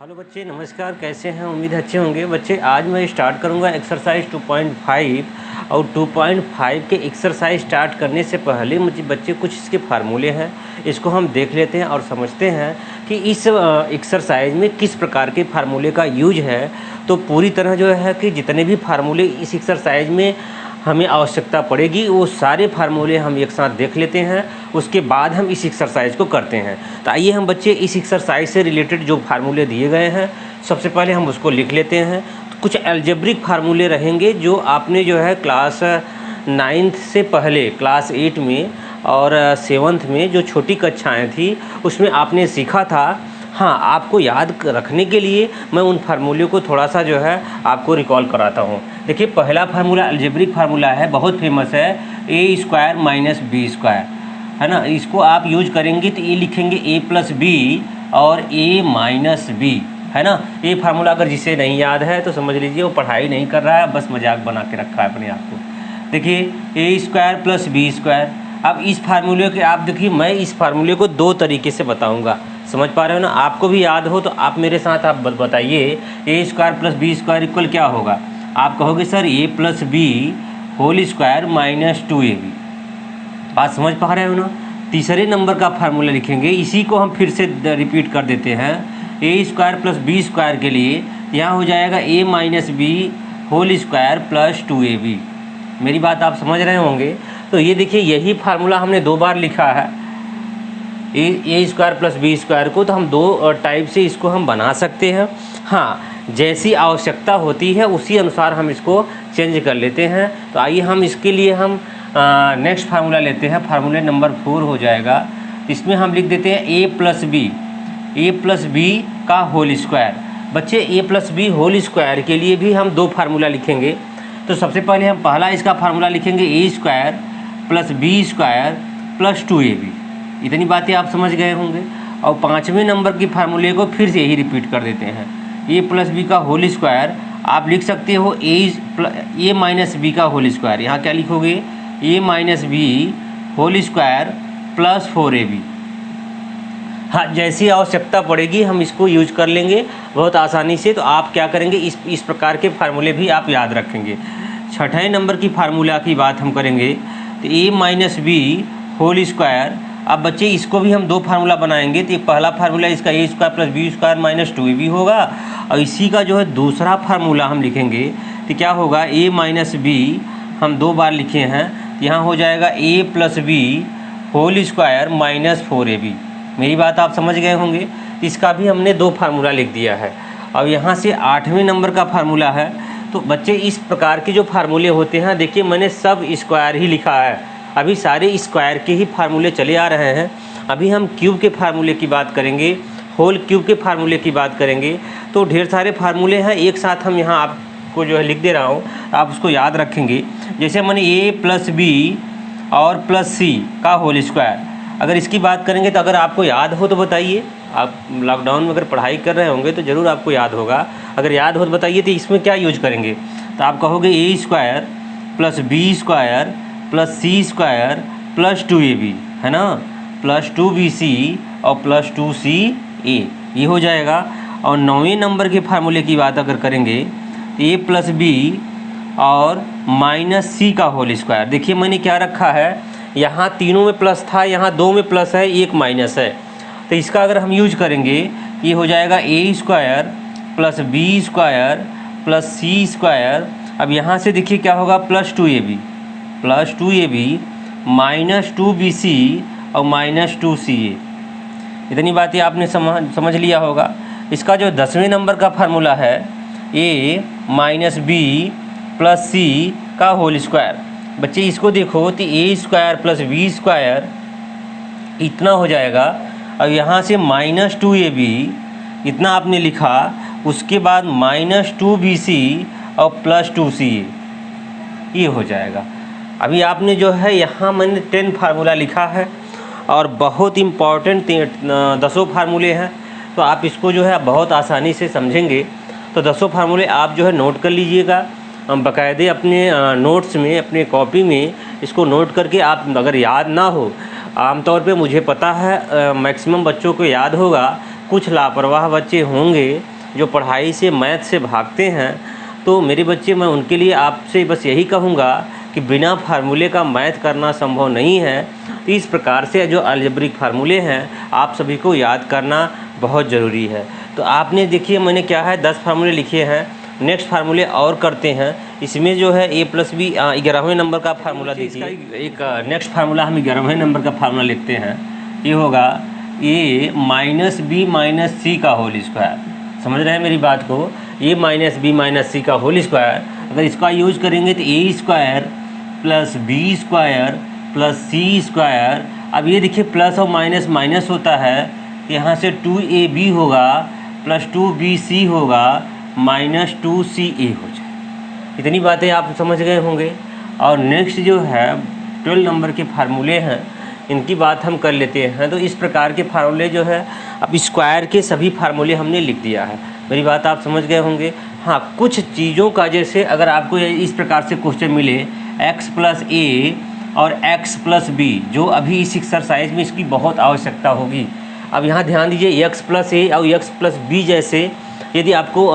Hello बच्चे, नमस्कार। कैसे हैं? उम्मीद अच्छे होंगे। बच्चे, आज मैं स्टार्ट करूंगा एक्सरसाइज 2.5 और 2.5 के एक्सरसाइज स्टार्ट करने से पहले मुझे बच्चे कुछ इसके फार्मूले हैं, इसको हम देख लेते हैं और समझते हैं कि इस एक्सरसाइज में किस प्रकार के फार्मूले का यूज है। तो पूरी तरह जो है कि जितने भी फार्मूले इस एक्सरसाइज में हमें आवश्यकता पड़ेगी वो सारे फार्मूले हम एक साथ देख लेते हैं, उसके बाद हम इस एक्सरसाइज को करते हैं। तो आइए हम बच्चे इस एक्सरसाइज से रिलेटेड जो फार्मूले दिए गए हैं सबसे पहले हम उसको लिख लेते हैं। तो कुछ अलजेब्रिक फार्मूले रहेंगे जो आपने जो है क्लास 9th से पहले क्लास 8 में और 7th में जो छोटी कक्षाएँ थी उसमें आपने सीखा था। हाँ, आपको याद रखने के लिए मैं उन फार्मूले को थोड़ा सा जो है आपको रिकॉल कराता हूँ। देखिए, पहला फार्मूला अलजेब्रिक फार्मूला है, बहुत फेमस है, a square minus B square, है ना। इसको आप यूज करेंगे तो ये लिखेंगे a प्लस बी और a माइनस बी, है ना। ये फार्मूला अगर जिसे नहीं याद है तो समझ लीजिए वो पढ़ाई नहीं कर रहा है, बस मजाक बना के रखा है अपने आप को। देखिए, a square plus B square. अब इस फार्मूले के आप देखिए, मैं इस फार्मूले को दो तरीके से बताऊँगा, समझ पा रहे हो ना। आपको भी याद हो तो आप मेरे साथ आप बताइए a square plus B square equal क्या होगा। आप कहोगे sir a plus B whole square minus 2ab। बात समझ पा रहे हो ना। तीसरे नंबर का फार्मूला लिखेंगे, इसी को हम फिर से रिपीट कर देते हैं। a square plus B square के लिए यहाँ हो जाएगा a minus B whole square plus 2ab। मेरी बात आप समझ रहे होंगे। तो ये देखिए, यही फार्मूला हमने दो बार लिखा है ए स्क्वायर प्लस बी स्क्वायर को, तो हम दो टाइप से इसको हम बना सकते हैं। हाँ, जैसी आवश्यकता होती है उसी अनुसार हम इसको चेंज कर लेते हैं। तो आइए हम इसके लिए हम नेक्स्ट फार्मूला लेते हैं। फार्मूले नंबर 4 हो जाएगा। इसमें हम लिख देते हैं ए प्लस बी का होल स्क्वायर। बच्चे, ए प्लस बी होल स्क्वायर के लिए भी हम दो फार्मूला लिखेंगे। तो सबसे पहले हम पहला इसका फार्मूला लिखेंगे A square plus B square plus 2ab। इतनी बातें आप समझ गए होंगे। और पाँचवें नंबर की फार्मूले को फिर से यही रिपीट कर देते हैं। ए प्लस बी का होल स्क्वायर आप लिख सकते हो ए माइनस बी का होल स्क्वायर। यहाँ क्या लिखोगे, A minus B whole square plus 4ab। हाँ, जैसी आवश्यकता पड़ेगी हम इसको यूज कर लेंगे बहुत आसानी से। तो आप क्या करेंगे, इस प्रकार के फार्मूले भी आप याद रखेंगे। छठे नंबर की फार्मूला की बात हम करेंगे तो ए माइनस बी होल स्क्वायर। अब बच्चे, इसको भी हम दो फार्मूला बनाएंगे। तो ये पहला फार्मूला इसका A square plus B square minus 2ab होगा, और इसी का जो है दूसरा फार्मूला हम लिखेंगे तो क्या होगा, ए माइनस बी हम दो बार लिखे हैं, यहाँ हो जाएगा A plus B whole square minus 4ab। मेरी बात आप समझ गए होंगे। इसका भी हमने दो फार्मूला लिख दिया है। अब यहाँ से 8वें नंबर का फार्मूला है। तो बच्चे, इस प्रकार के जो फार्मूले होते हैं, देखिए मैंने सब स्क्वायर ही लिखा है, अभी सारे स्क्वायर के ही फार्मूले चले आ रहे हैं। अभी हम क्यूब के फार्मूले की बात करेंगे, होल क्यूब के फार्मूले की बात करेंगे। तो ढेर सारे फार्मूले हैं, एक साथ हम यहाँ आपको जो है लिख दे रहा हूँ, आप उसको याद रखेंगे। जैसे मैंने ए प्लस बी और प्लस सी का होल स्क्वायर, अगर इसकी बात करेंगे तो अगर आपको याद हो तो बताइए। आप लॉकडाउन में अगर पढ़ाई कर रहे होंगे तो ज़रूर आपको याद होगा। अगर याद हो तो बताइए, तो इसमें क्या यूज करेंगे। तो आप कहोगे A square plus B square plus C square plus 2ab, है ना, प्लस 2bc और प्लस 2ca, ये हो जाएगा। और 9वें नंबर के फार्मूले की बात अगर करेंगे तो ए प्लस बी और माइनस सी का होल स्क्वायर। देखिए मैंने क्या रखा है, यहाँ तीनों में प्लस था, यहाँ दो में प्लस है, एक माइनस है। तो इसका अगर हम यूज करेंगे, ये हो जाएगा A square plus B square plus C square. अब यहाँ से देखिए क्या होगा, प्लस 2ab माइनस 2bc और माइनस 2ca। इतनी बातें आपने समझ लिया होगा। इसका जो 10वें नंबर का फार्मूला है, a माइनस बी प्लस सी का होल स्क्वायर। बच्चे, इसको देखो तो ए स्क्वायर प्लस बी स्क्वायर इतना हो जाएगा, और यहाँ से माइनस 2ab इतना आपने लिखा, उसके बाद माइनस 2bc और प्लस 2ca, ये हो जाएगा। अभी आपने जो है यहाँ मैंने 10 फार्मूला लिखा है और बहुत इम्पॉर्टेंट 10 फार्मूले हैं। तो आप इसको जो है बहुत आसानी से समझेंगे। तो 10 फार्मूले आप जो है नोट कर लीजिएगा बाकायदे अपने नोट्स में, अपने कॉपी में इसको नोट करके। आप अगर याद ना हो, आमतौर पे मुझे पता है मैक्सिमम बच्चों को याद होगा, कुछ लापरवाह बच्चे होंगे जो पढ़ाई से मैथ से भागते हैं, तो मेरे बच्चे मैं उनके लिए आपसे बस यही कहूँगा कि बिना फार्मूले का मैथ करना संभव नहीं है। तो इस प्रकार से जो अलजेब्रिक फार्मूले हैं आप सभी को याद करना बहुत ज़रूरी है। तो आपने देखिए मैंने क्या है 10 फार्मूले लिखे हैं। नेक्स्ट फार्मूले और करते हैं। इसमें जो है a प्लस बी 11वें नंबर का फार्मूला देखिए। एक नेक्स्ट फार्मूला हम 11वें नंबर का फार्मूला लिखते हैं। ये होगा a minus B minus C का होल स्क्वायर। समझ रहे हैं मेरी बात को? a minus B minus C का होल स्क्वायर अगर इसका यूज करेंगे तो a square plus B square plus C square. अब ये देखिए प्लस और माइनस माइनस होता है, यहाँ से 2ab होगा प्लस 2bc होगा माइनस 2ca हो जाए। इतनी बातें आप समझ गए होंगे। और नेक्स्ट जो है 12 नंबर के फार्मूले हैं, इनकी बात हम कर लेते हैं। तो इस प्रकार के फार्मूले जो है, अब स्क्वायर के सभी फार्मूले हमने लिख दिया है। मेरी बात आप समझ गए होंगे। हाँ, कुछ चीज़ों का जैसे अगर आपको इस प्रकार से क्वेश्चन मिले x प्लस ए और x प्लस बी, जो अभी इस एक्सरसाइज में इसकी बहुत आवश्यकता होगी। अब यहाँ ध्यान दीजिए, x प्लस ए और x प्लस बी जैसे यदि आपको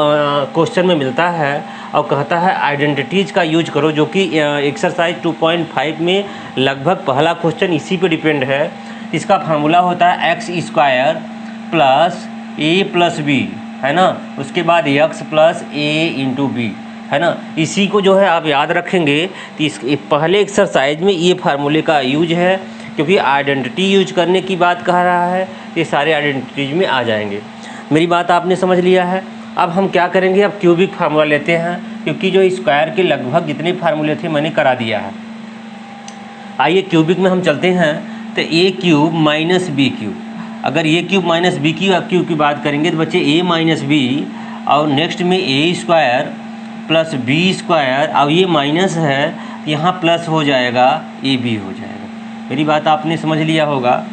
क्वेश्चन में मिलता है और कहता है आइडेंटिटीज़ का यूज करो, जो कि एक्सरसाइज 2.5 में लगभग पहला क्वेश्चन इसी पे डिपेंड है। इसका फार्मूला होता है x square plus A plus B, है ना, उसके बाद x प्लस ए इंटू बी, है ना। इसी को जो है आप याद रखेंगे। तो इस पहले एक्सरसाइज में ये फार्मूले का यूज है, क्योंकि आइडेंटिटी यूज करने की बात कह रहा है। ये सारे आइडेंटिटीज में आ जाएंगे। मेरी बात आपने समझ लिया है। अब हम क्या करेंगे, अब क्यूबिक फार्मूला लेते हैं, क्योंकि जो स्क्वायर के लगभग जितने फार्मूले थे मैंने करा दिया है। आइए क्यूबिक में हम चलते हैं। तो ए क्यूब माइनस बी क्यूब, अगर ए क्यूब माइनस बी क्यूब की बात करेंगे तो बच्चे ए माइनस बी और नेक्स्ट में A square plus B square, और ये माइनस है यहाँ प्लस हो जाएगा, ए बी हो जाएगा। मेरी बात आपने समझ लिया होगा।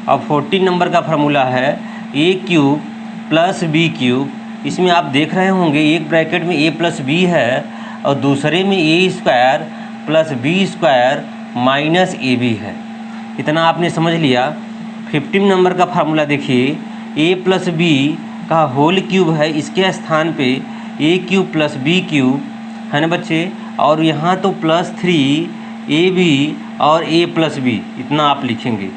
अब 14 नंबर का फार्मूला है ए क्यूब प्लस बी क्यूब। इसमें आप देख रहे होंगे एक ब्रैकेट में a प्लस बी है और दूसरे में A square plus B square minus A B है। इतना आपने समझ लिया। 15 नंबर का फार्मूला देखिए, a प्लस बी का होल क्यूब है, इसके स्थान पे ए क्यूब प्लस बी क्यूब, है ना बच्चे, और यहाँ तो प्लस 3ab और a प्लस बी, इतना आप लिखेंगे।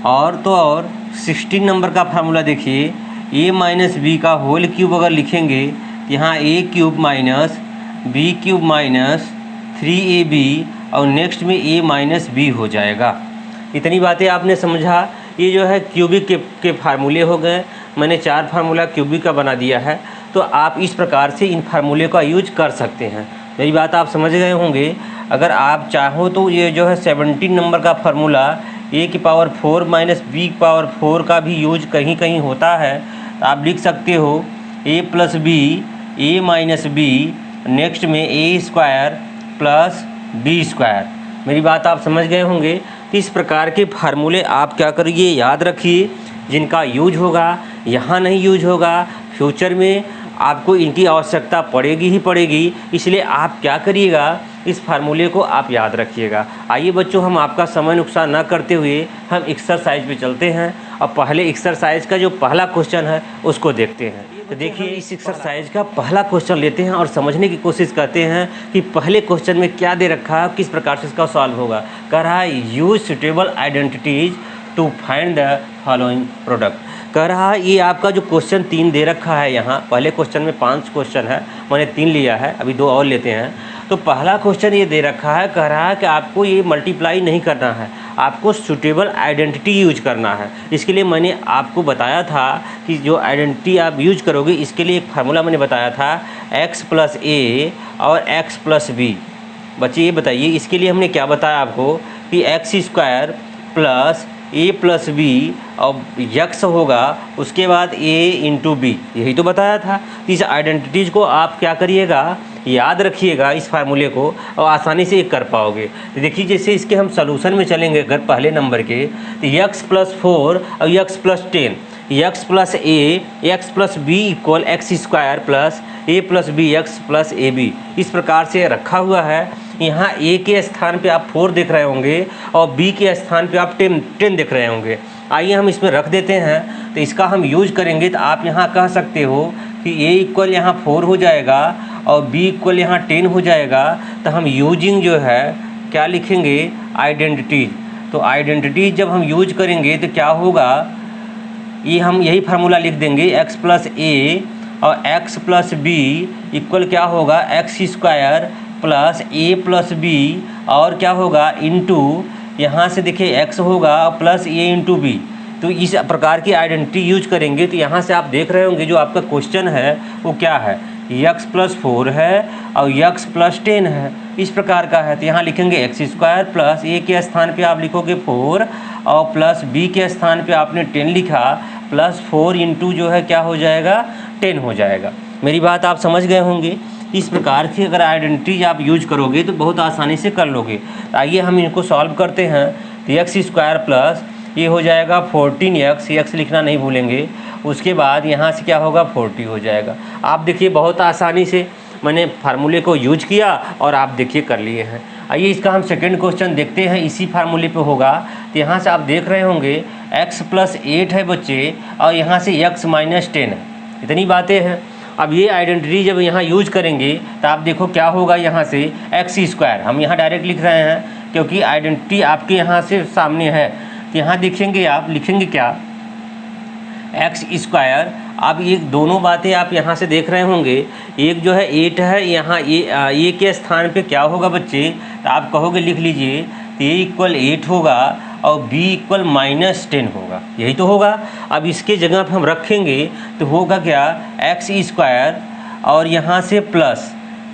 और तो और 16 नंबर का फार्मूला देखिए, a माइनस बी का होल क्यूब अगर लिखेंगे, यहाँ a cube minus B cube minus 3ab और नेक्स्ट में a माइनस बी हो जाएगा। इतनी बातें आपने समझा। ये जो है क्यूबिक के फार्मूले हो गए। मैंने 4 फार्मूला क्यूबिक का बना दिया है। तो आप इस प्रकार से इन फार्मूले का यूज कर सकते हैं। मेरी बात आप समझ गए होंगे। अगर आप चाहो तो ये जो है 17 नंबर का फार्मूला a की पावर 4 माइनस बी की पावर 4 का भी यूज कहीं कहीं होता है। तो आप लिख सकते हो a plus B A minus B, next में A square plus B square. मेरी बात आप समझ गए होंगे। तो इस प्रकार के फार्मूले आप क्या करिए, याद रखिए, जिनका यूज होगा, यहाँ नहीं यूज होगा, फ्यूचर में आपको इनकी आवश्यकता पड़ेगी ही पड़ेगी। इसलिए आप क्या करिएगा, इस फार्मूले को आप याद रखिएगा। आइए बच्चों, हम आपका समय नुकसान ना करते हुए हम एक्सरसाइज पे चलते हैं और पहले एक्सरसाइज का जो पहला क्वेश्चन है उसको देखते हैं। तो देखिए, इस एक्सरसाइज का पहला क्वेश्चन लेते हैं और समझने की कोशिश करते हैं कि पहले क्वेश्चन में क्या दे रखा है, किस प्रकार से इसका सॉल्व होगा। कह रहा है use suitable identities to find the following product. कह रहा है ये आपका जो क्वेश्चन 3 दे रखा है, यहाँ पहले क्वेश्चन में 5 क्वेश्चन है, मैंने 3 लिया है, अभी 2 और लेते हैं। तो पहला क्वेश्चन ये दे रखा है, कह रहा है कि आपको ये मल्टीप्लाई नहीं करना है, आपको सूटेबल आइडेंटिटी यूज करना है। इसके लिए मैंने आपको बताया था कि जो आइडेंटिटी आप यूज करोगे, इसके लिए एक फार्मूला मैंने बताया था x प्लस ए और x प्लस बी। बच्चे ये बताइए, इसके लिए हमने क्या बताया आपको कि x square plus A plus B और यक्स होगा, उसके बाद a इंटू बी, यही तो बताया था। इस आइडेंटिटीज़ को आप क्या करिएगा, याद रखिएगा इस फार्मूले को, और आसानी से ये कर पाओगे। तो देखिए, जैसे इसके हम सलूशन में चलेंगे अगर पहले नंबर के, तो यक्स प्लस 4 और X plus 10, X plus A X plus B equal X square plus A plus B X plus A B, इस प्रकार से रखा हुआ है। यहाँ ए के स्थान पे आप 4 देख रहे होंगे और बी के स्थान पे आप 10 देख रहे होंगे। आइए हम इसमें रख देते हैं। तो इसका हम यूज करेंगे, तो आप यहाँ कह सकते हो कि a इक्वल यहाँ 4 हो जाएगा और b इक्वल यहाँ 10 हो जाएगा, तो हम यूजिंग जो है क्या लिखेंगे, आइडेंटिटीज। तो आइडेंटिटीज जब हम यूज करेंगे तो क्या होगा, ये हम यही फार्मूला लिख देंगे, x प्लस ए और x प्लस बी इक्वल क्या होगा, X square plus A plus B और क्या होगा इंटू, यहाँ से देखिए x होगा प्लस ए इंटू बी। तो इस प्रकार की आइडेंटिटी यूज करेंगे। तो यहाँ से आप देख रहे होंगे जो आपका क्वेश्चन है वो क्या है, x प्लस 4 है और x प्लस 10 है, इस प्रकार का है। तो यहाँ लिखेंगे एक्स स्क्वायर प्लस ए के स्थान पे आप लिखोगे 4 और प्लस बी के स्थान पे आपने 10 लिखा, प्लस 4 इंटू जो है क्या हो जाएगा, 10 हो जाएगा। मेरी बात आप समझ गए होंगे। इस प्रकार की अगर आइडेंटिटीज आप यूज करोगे तो बहुत आसानी से कर लोगे। तो आइए हम इनको सॉल्व करते हैं। तो एक्स स्क्वायर प्लस ये हो जाएगा 14x, एक्स लिखना नहीं भूलेंगे। उसके बाद यहाँ से क्या होगा, 40 हो जाएगा। आप देखिए बहुत आसानी से मैंने फार्मूले को यूज किया और आप देखिए कर लिए हैं। आइए इसका हम सेकंड क्वेश्चन देखते हैं, इसी फार्मूले पे होगा। तो यहाँ से आप देख रहे होंगे x प्लस 8 है बच्चे और यहाँ से x माइनस 10 है, इतनी बातें हैं। अब ये आइडेंटिटी जब यहाँ यूज करेंगे तो आप देखो क्या होगा, यहाँ से एक्स स्क्वायर हम यहाँ डायरेक्ट लिख रहे हैं क्योंकि आइडेंटिटी आपके यहाँ से सामने है। तो यहाँ देखेंगे आप लिखेंगे क्या, एक्स स्क्वायर। अब ये दोनों बातें आप यहाँ से देख रहे होंगे, एक जो है 8 है, यहाँ ए के स्थान पे क्या होगा बच्चे, तो आप कहोगे लिख लीजिए, तो ए इक्वल 8 होगा और b इक्वल माइनस 10 होगा, यही तो होगा। अब इसके जगह पर हम रखेंगे तो होगा क्या, एक्स स्क्वायर और यहाँ से प्लस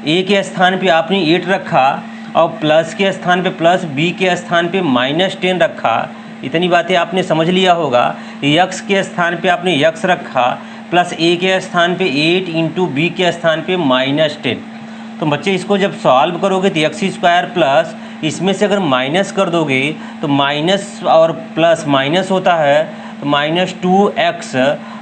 a के स्थान पे आपने 8 रखा और प्लस के स्थान पे प्लस, b के स्थान पे माइनस 10 रखा। इतनी बातें आपने समझ लिया होगा। x के स्थान पे आपने x रखा प्लस a के स्थान पे 8 इंटू बी के स्थान पे माइनस 10। तो बच्चे इसको जब सॉल्व करोगे तो एक्स स्क्वायर प्लस इसमें से अगर माइनस कर दोगे तो माइनस और प्लस माइनस होता है, तो माइनस 2x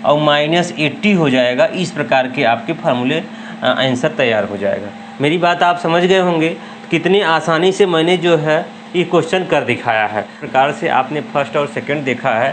और माइनस 80 हो जाएगा। इस प्रकार के आपके फार्मूले आंसर तैयार हो जाएगा। मेरी बात आप समझ गए होंगे कितनी आसानी से मैंने जो है ये क्वेश्चन कर दिखाया है। इस प्रकार से आपने फर्स्ट और सेकंड देखा है,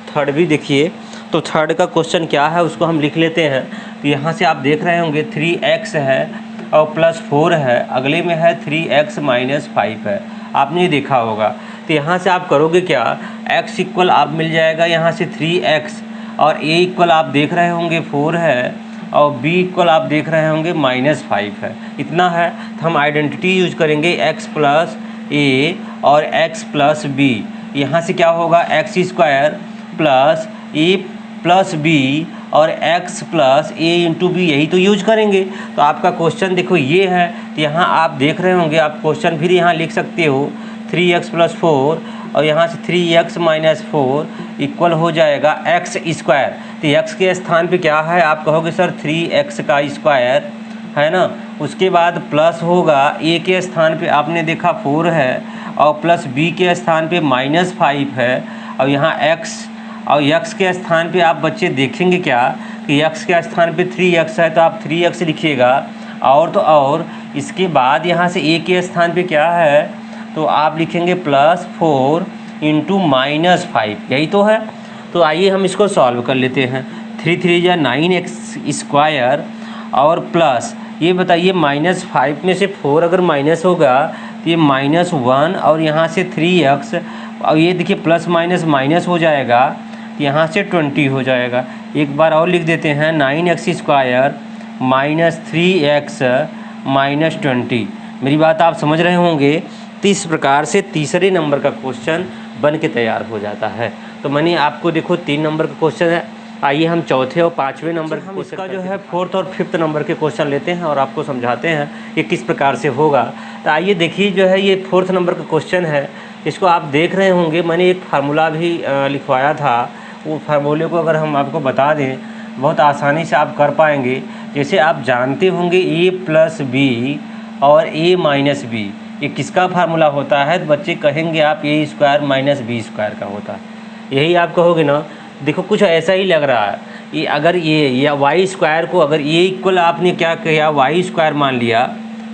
थर्ड भी देखिए। तो थर्ड का क्वेश्चन क्या है उसको हम लिख लेते हैं। तो यहाँ से आप देख रहे होंगे 3x है और प्लस 4 है, अगले में है 3x माइनस 5 है, आपने ये देखा होगा। तो यहाँ से आप करोगे क्या, x इक्वल आप मिल जाएगा यहाँ से 3x और a इक्वल आप देख रहे होंगे 4 है और b इक्वल आप देख रहे होंगे माइनस 5 है, इतना है। तो हम आइडेंटिटी यूज करेंगे x प्लस a और x प्लस b। यहाँ से क्या होगा, X square plus a plus b और x plus a into B, यही तो यूज करेंगे। तो आपका क्वेश्चन देखो ये है। तो यहाँ आप देख रहे होंगे, आप क्वेश्चन फिर यहाँ लिख सकते हो 3x प्लस 4 और यहाँ से 3x माइनस 4 इक्वल हो जाएगा x स्क्वायर। तो x के स्थान पे क्या है, आप कहोगे सर 3x का स्क्वायर है ना। उसके बाद प्लस होगा a के स्थान पे आपने देखा 4 है और प्लस b के स्थान पे माइनस 5 है और यहाँ x और x के स्थान पे आप बच्चे देखेंगे क्या कि x के स्थान पे 3x है, तो आप 3x लिखिएगा। और तो और इसके बाद यहाँ से a के स्थान पे क्या है, तो आप लिखेंगे प्लस 4 इंटू माइनस 5, यही तो है। तो आइए हम इसको सॉल्व कर लेते हैं। 3 3 या 9x स्क्वायर और प्लस ये बताइए माइनस 5 में से 4 अगर माइनस होगा तो ये माइनस 1 और यहाँ से 3x और ये देखिए प्लस माइनस माइनस हो जाएगा, यहाँ से 20 हो जाएगा। एक बार और लिख देते हैं 9x square minus 3x minus 20। मेरी बात आप समझ रहे होंगे। तो इस प्रकार से तीसरे नंबर का क्वेश्चन बन के तैयार हो जाता है। तो मैंने आपको देखो 3 नंबर का क्वेश्चन है। आइए हम चौथे और 5वें नंबर हम इसका जो है 4th और 5th नंबर के क्वेश्चन लेते हैं और आपको समझाते हैं ये किस प्रकार से होगा। तो आइए देखिए, जो है ये 4th नंबर का क्वेश्चन है। इसको आप देख रहे होंगे, मैंने एक फार्मूला भी लिखवाया था। वो फार्मूले को अगर हम आपको बता दें बहुत आसानी से आप कर पाएंगे। जैसे आप जानते होंगे a प्लस बी और a माइनस बी, ये किसका फार्मूला होता है, तो बच्चे कहेंगे आप a square minus B square का होता है। यही आप कहोगे ना। देखो कुछ ऐसा ही लग रहा है। ये अगर ये या वाई स्क्वायर को अगर a इक्वल आपने क्या किया, वाई स्क्वायर मान लिया,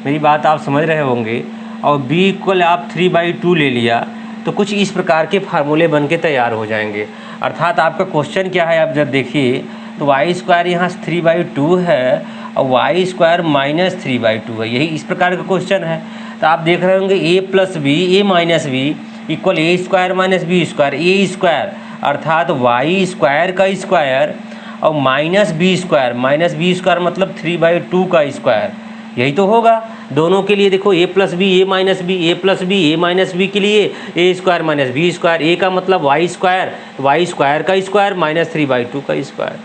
मेरी बात आप समझ रहे होंगे, और b इक्वल आप 3/2 ले लिया, तो कुछ इस प्रकार के फार्मूले बन के तैयार हो जाएंगे। अर्थात आपका क्वेश्चन क्या है, आप जब देखिए तो वाई स्क्वायर यहाँ 3/2 है और वाई स्क्वायर -3/2 है। यही इस प्रकार का क्वेश्चन है। तो आप देख रहे होंगे a + b a - b equal a square - b square a square, अर्थात वाई स्क्वायर का स्क्वायर और -b स्क्वायर मतलब 3/2 का स्क्वायर, यही तो होगा। दोनों के लिए देखो a + b a - b a + b a - b के लिए a square - b square, a का मतलब वाई स्क्वायर का स्क्वायर -3/2 का स्क्वायर।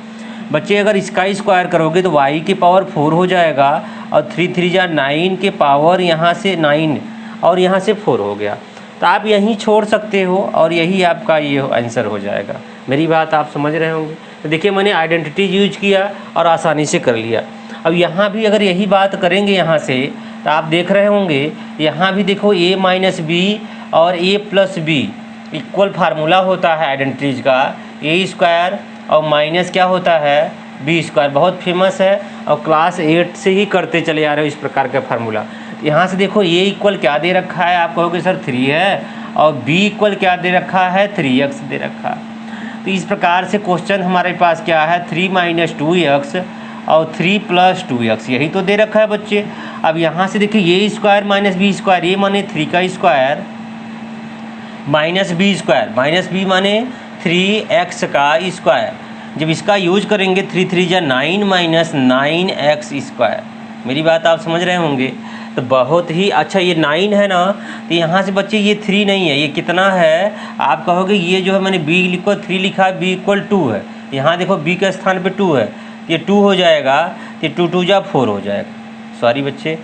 बच्चे अगर इसका स्क्वायर करोगे तो y की पावर 4 हो जाएगा और 3 3 जा 9 के पावर यहाँ से 9 और यहाँ से 4 हो गया। तो आप यहीं छोड़ सकते हो और यही आपका ये आंसर हो जाएगा। मेरी बात आप समझ रहे होंगे। तो देखिए मैंने आइडेंटिटी यूज किया और आसानी से कर लिया। अब यहाँ भी अगर यही बात करेंगे यहाँ से तो आप देख रहे होंगे यहाँ भी देखो a - b और a + b इक्वल फार्मूला होता है आइडेंटिटीज का, a स्क्वायर और माइनस क्या होता है b स्क्वायर, बहुत फेमस है और क्लास 8 से ही करते चले आ रहे हो इस प्रकार का फार्मूला। यहाँ से देखो a इक्वल क्या दे रखा है, आप कहोगे सर 3 है और b इक्वल क्या दे रखा है 3x दे रखा है। तो इस प्रकार से क्वेश्चन हमारे पास क्या है 3 - 2x और 3 + 2x, यही तो दे रखा है बच्चे। अब यहाँ से देखिए a square - b square, a माने 3 का स्क्वायर -b स्क्वायर -b माने 3x का स्क्वायर। जब इसका यूज करेंगे 3 3 जा 9 -9x स्क्वायर। मेरी बात आप समझ रहे होंगे। तो बहुत ही अच्छा, ये 9 है ना, तो यहाँ से बच्चे ये 3 नहीं है, ये कितना है आप कहोगे ये जो है मैंने b लिखो 3 लिखा है, b = 2 है। यहाँ देखो b के स्थान पे 2 है, ये 2 हो जाएगा, ये 2 2 जा 4 हो जाएगा। सॉरी बच्चे।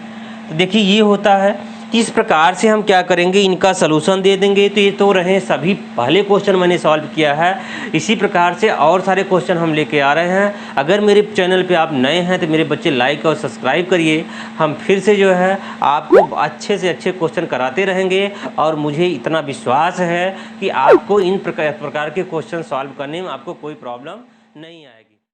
तो देखिए ये होता है कि इस प्रकार से हम क्या करेंगे, इनका सलूशन दे देंगे। तो ये तो रहे सभी पहले क्वेश्चन मैंने सॉल्व किया है। इसी प्रकार से और सारे क्वेश्चन हम लेके आ रहे हैं। अगर मेरे चैनल पे आप नए हैं तो मेरे बच्चे लाइक और सब्सक्राइब करिए। हम फिर से जो है आपको अच्छे से अच्छे क्वेश्चन कराते रहेंगे और मुझे इतना विश्वास है कि आपको इन प्रकार के क्वेश्चन सॉल्व करने में आपको कोई प्रॉब्लम नहीं आएगी।